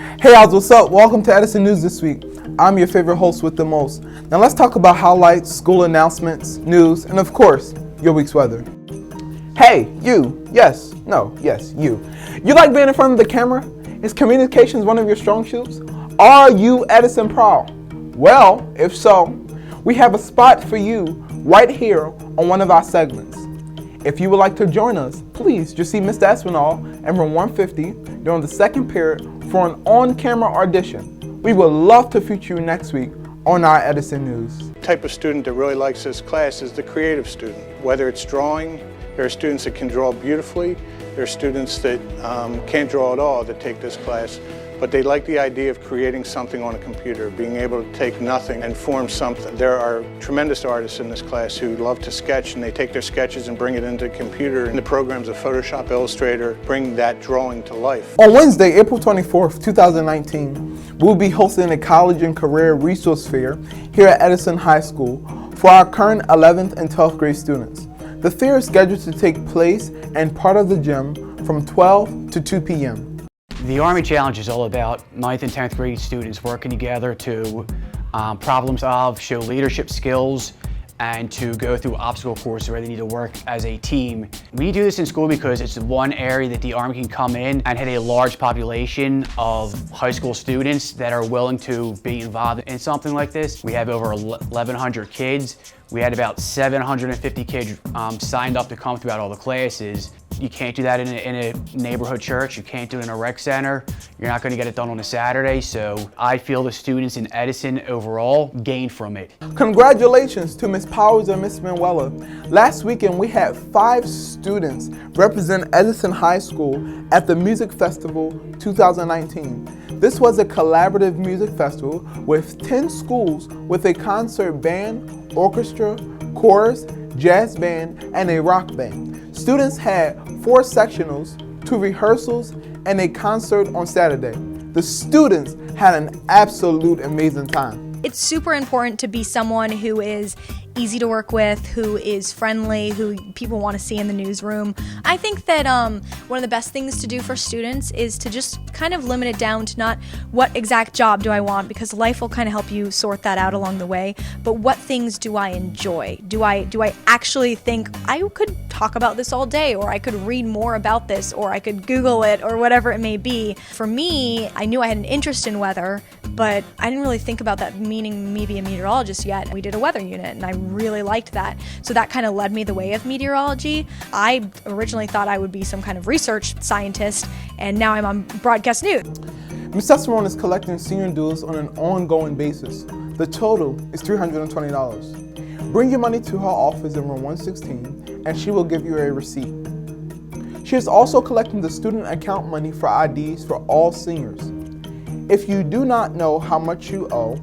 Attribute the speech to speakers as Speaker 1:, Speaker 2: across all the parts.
Speaker 1: Hey Oz, what's up? Welcome to Edison News this week. I'm your favorite host with the most. Now let's talk about highlights, school announcements, news, and of course, your week's weather. Hey, you. Yes, you. You like being in front of the camera? Is communications one of your strong suits? Are you Edison Prom? Well, if so, we have a spot for you right here on one of our segments. If you would like to join us, please just see Mr. Espinal in room 150 during the second period for an on-camera audition. We would love to feature you next week on our Edison News.
Speaker 2: The type of student that really likes this class is the creative student. Whether it's drawing, there are students that can draw beautifully, there are students that can't draw at all that take this class, but they like the idea of creating something on a computer, being able to take nothing and form something. There are tremendous artists in this class who love to sketch, and they take their sketches and bring it into a computer. And the programs of Photoshop, Illustrator bring that drawing to life.
Speaker 1: On Wednesday, April 24th, 2019, we'll be hosting a college and career resource fair here at Edison High School for our current 11th and 12th grade students. The fair is scheduled to take place in part of the gym from 12 to 2 p.m.
Speaker 3: The Army Challenge is all about 9th and 10th grade students working together to problem solve, show leadership skills, and to go through obstacle courses where they need to work as a team. We do this in school because it's one area that the Army can come in and hit a large population of high school students that are willing to be involved in something like this. We have over 1,100 kids. We had about 750 kids signed up to come throughout all the classes. You can't do that in a neighborhood church. You can't do it in a rec center. You're not going to get it done on a Saturday. So I feel the students in Edison overall gain from it.
Speaker 1: Congratulations to Ms. Powers and Ms. Manuela. Last weekend we had 5 students represent Edison High School at the Music Festival 2019. This was a collaborative music festival with 10 schools with a concert band, orchestra, chorus, jazz band, and a rock band. Students had 4 sectionals, 2 rehearsals, and a concert on Saturday. The students had an absolute amazing time.
Speaker 4: It's super important to be someone who is easy to work with, who is friendly, who people want to see in the newsroom. I think that one of the best things to do for students is to just kind of limit it down to not what exact job do I want, because life will kind of help you sort that out along the way, but what things do I enjoy? Do I actually think I could talk about this all day, or I could read more about this, or I could Google it, or whatever it may be. For me, I knew I had an interest in weather, but I didn't really think about that meaning me be a meteorologist yet. We did a weather unit and I really liked that. So that kind of led me the way of meteorology. I originally thought I would be some kind of research scientist, and now I'm on broadcast news.
Speaker 1: Ms. Cesarone is collecting senior dues on an ongoing basis. The total is $320. Bring your money to her office in room 116 and she will give you a receipt. She is also collecting the student account money for IDs for all seniors. If you do not know how much you owe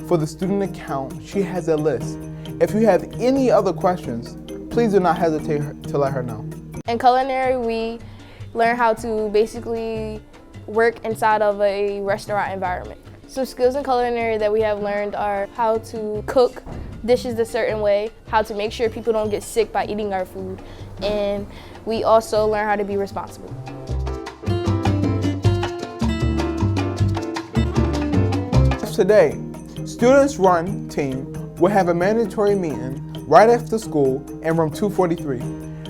Speaker 1: for the student account, she has a list. If you have any other questions, please do not hesitate to let her know.
Speaker 5: In culinary, we learn how to basically work inside of a restaurant environment. Some skills in culinary that we have learned are how to cook dishes a certain way, how to make sure people don't get sick by eating our food, and we also learn how to be responsible.
Speaker 1: Today, Students Run team will have a mandatory meeting right after school in room 243.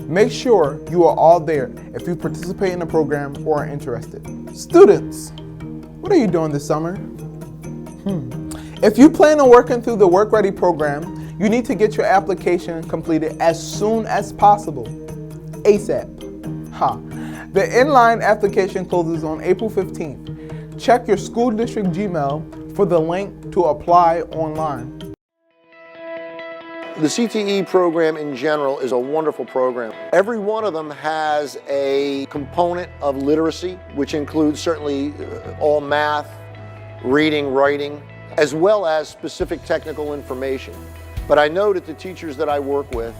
Speaker 1: Make sure you are all there if you participate in the program or are interested. Students, what are you doing this summer? If you plan on working through the Work Ready program, you need to get your application completed as soon as possible. ASAP. The inline application closes on April 15th. Check your school district Gmail for the link to apply online.
Speaker 6: The CTE program in general is a wonderful program. Every one of them has a component of literacy, which includes certainly all math, reading, writing, as well as specific technical information. But I know that the teachers that I work with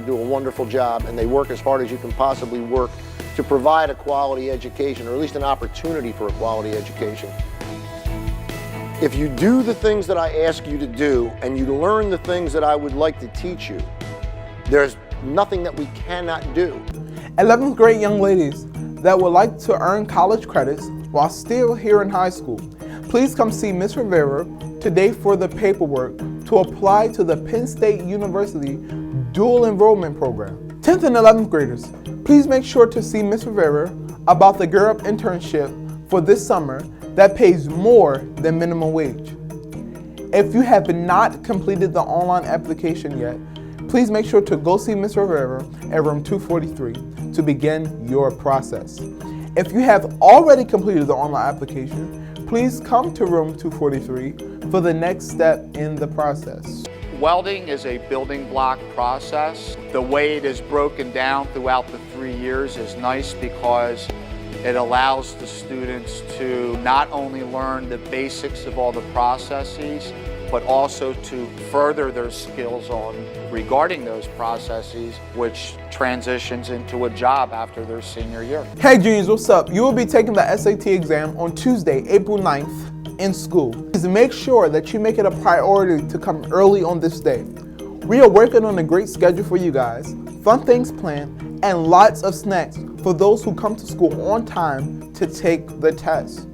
Speaker 6: do a wonderful job, and they work as hard as you can possibly work to provide a quality education, or at least an opportunity for a quality education. If you do the things that I ask you to do, and you learn the things that I would like to teach you, there's nothing that we cannot do.
Speaker 1: 11th grade young ladies that would like to earn college credits while still here in high school, please come see Ms. Rivera today for the paperwork to apply to the Penn State University dual enrollment program. 10th and 11th graders, please make sure to see Ms. Rivera about the Gear Up internship for this summer that pays more than minimum wage. If you have not completed the online application yet, please make sure to go see Ms. Rivera at room 243 to begin your process. If you have already completed the online application, please come to room 243 for the next step in the process.
Speaker 7: Welding is a building block process. The way it is broken down throughout the 3 years is nice because it allows the students to not only learn the basics of all the processes, but also to further their skills regarding those processes, which transitions into a job after their senior year.
Speaker 1: Hey juniors, what's up? You will be taking the SAT exam on Tuesday, April 9th in school. Please make sure that you make it a priority to come early on this day. We are working on a great schedule for you guys, fun things planned, and lots of snacks for those who come to school on time to take the test.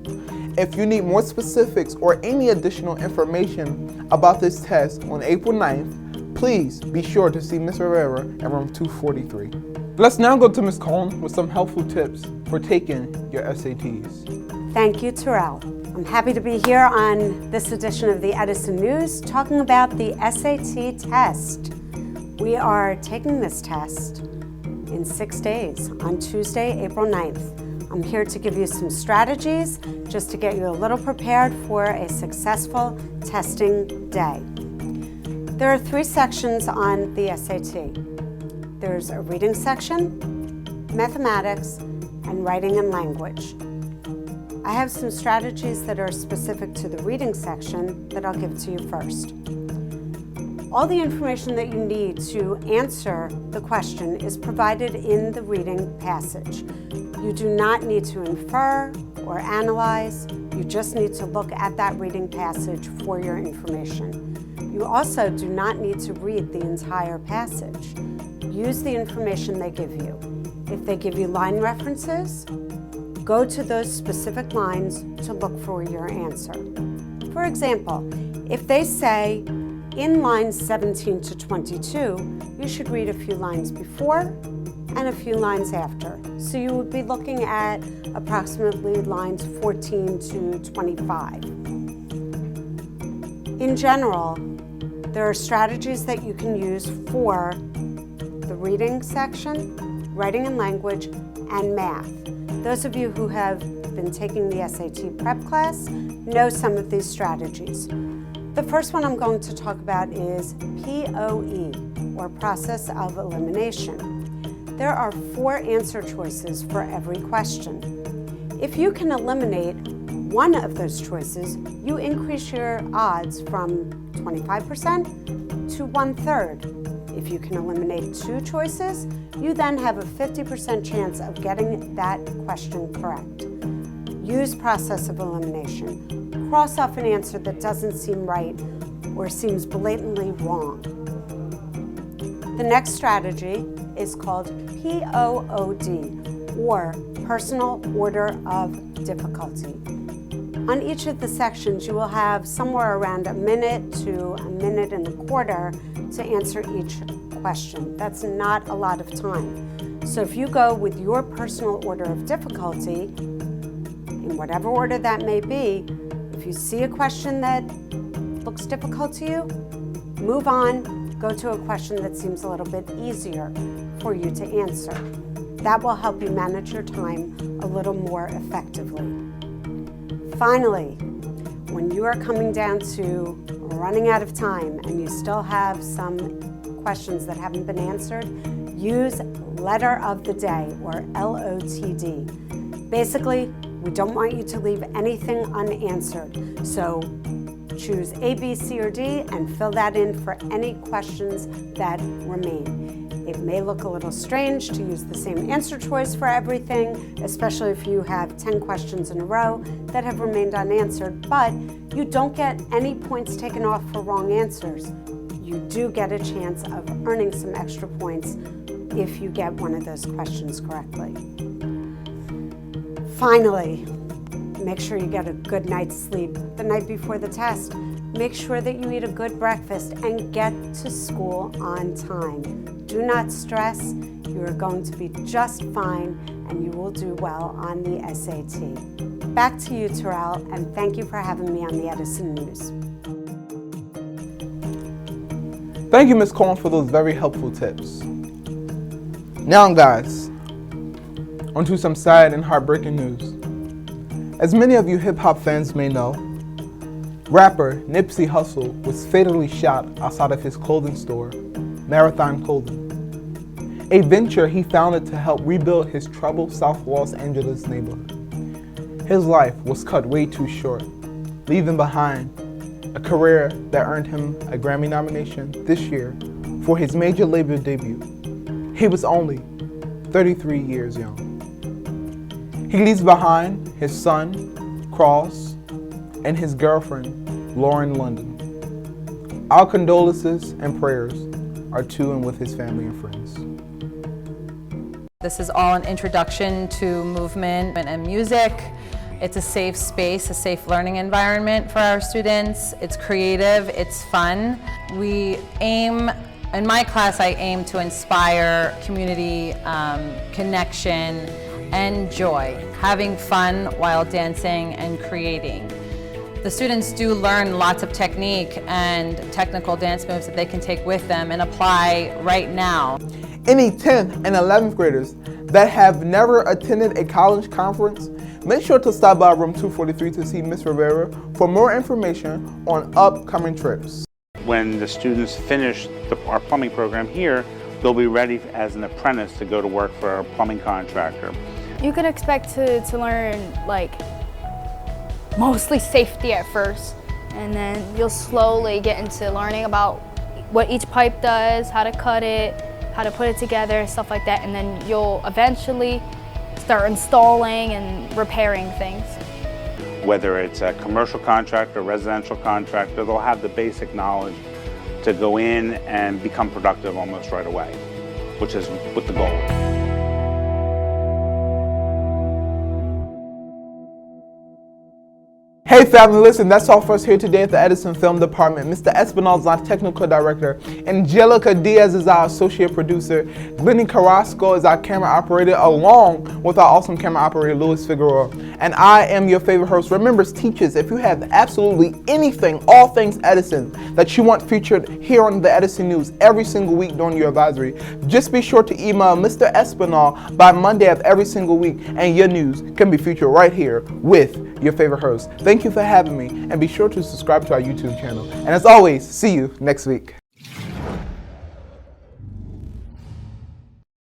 Speaker 1: If you need more specifics or any additional information about this test on April 9th, please be sure to see Ms. Rivera at room 243. Let's now go to Ms. Cohn with some helpful tips for taking your SATs.
Speaker 8: Thank you, Terrell. I'm happy to be here on this edition of the Edison News talking about the SAT test. We are taking this test in 6 days on Tuesday, April 9th. I'm here to give you some strategies just to get you a little prepared for a successful testing day. There are 3 sections on the SAT. There's a reading section, mathematics, and writing and language. I have some strategies that are specific to the reading section that I'll give to you first. All the information that you need to answer the question is provided in the reading passage. You do not need to infer or analyze. You just need to look at that reading passage for your information. You also do not need to read the entire passage. Use the information they give you. If they give you line references, go to those specific lines to look for your answer. For example, if they say, in lines 17 to 22, you should read a few lines before and a few lines after. So you would be looking at approximately lines 14 to 25. In general, there are strategies that you can use for the reading section, writing and language, and math. Those of you who have been taking the SAT prep class know some of these strategies. The first one I'm going to talk about is POE, or process of elimination. There are 4 answer choices for every question. If you can eliminate one of those choices, you increase your odds from 25% to 1/3. If you can eliminate 2 choices, you then have a 50% chance of getting that question correct. Use process of elimination. Cross off an answer that doesn't seem right or seems blatantly wrong. The next strategy is called POOD, or personal order of difficulty. On each of the sections, you will have somewhere around a minute to a minute and a quarter to answer each question. That's not a lot of time. So if you go with your personal order of difficulty, in whatever order that may be, if you see a question that looks difficult to you, move on, go to a question that seems a little bit easier for you to answer. That will help you manage your time a little more effectively. Finally, when you are coming down to running out of time and you still have some questions that haven't been answered, use letter of the day, or LOTD. Basically, we don't want you to leave anything unanswered. So choose A, B, C, or D and fill that in for any questions that remain. It may look a little strange to use the same answer choice for everything, especially if you have 10 questions in a row that have remained unanswered, but you don't get any points taken off for wrong answers. You do get a chance of earning some extra points if you get one of those questions correctly. Finally, Make sure you get a good night's sleep the night before the test. Make sure that you eat a good breakfast and get to school on time. Do not stress. You are going to be just fine and you will do well on the SAT. Back to you, Terrell, and thank you for having me on the Edison News.
Speaker 1: Thank you, Ms. Cohen, for those very helpful tips. Now, guys, onto some sad and heartbreaking news. As many of you hip-hop fans may know, rapper Nipsey Hussle was fatally shot outside of his clothing store, Marathon Clothing, a venture he founded to help rebuild his troubled South Los Angeles neighborhood. His life was cut way too short, leaving behind a career that earned him a Grammy nomination this year for his major label debut. He was only 33 years young. He leaves behind his son, Cross, and his girlfriend, Lauren London. Our condolences and prayers are to and with his family and friends.
Speaker 9: This is all an introduction to movement and music. It's a safe space, a safe learning environment for our students. It's creative, it's fun. In my class, I aim to inspire community, connection, and joy, having fun while dancing and creating. The students do learn lots of technique and technical dance moves that they can take with them and apply right now.
Speaker 1: Any 10th and 11th graders that have never attended a college conference, make sure to stop by room 243 to see Ms. Rivera for more information on upcoming trips.
Speaker 10: When the students finish our plumbing program here, they'll be ready as an apprentice to go to work for a plumbing contractor.
Speaker 5: You can expect to learn mostly safety at first, and then you'll slowly get into learning about what each pipe does, how to cut it, how to put it together, stuff like that, and then you'll eventually start installing and repairing things.
Speaker 10: Whether it's a commercial contractor, residential contractor, they'll have the basic knowledge to go in and become productive almost right away, which is what the goal is.
Speaker 1: Hey family, listen, that's all for us here today at the Edison Film Department. Mr. Espinal is our technical director. Angelica Diaz is our associate producer. Glenny Carrasco is our camera operator, along with our awesome camera operator, Luis Figueroa. And I am your favorite host. Remember, teachers, if you have absolutely anything, all things Edison, that you want featured here on the Edison News every single week during your advisory, just be sure to email Mr. Espinal by Monday of every single week, and your news can be featured right here with your favorite host. Thank you for having me, and be sure to subscribe to our YouTube channel. And as always, see you next week.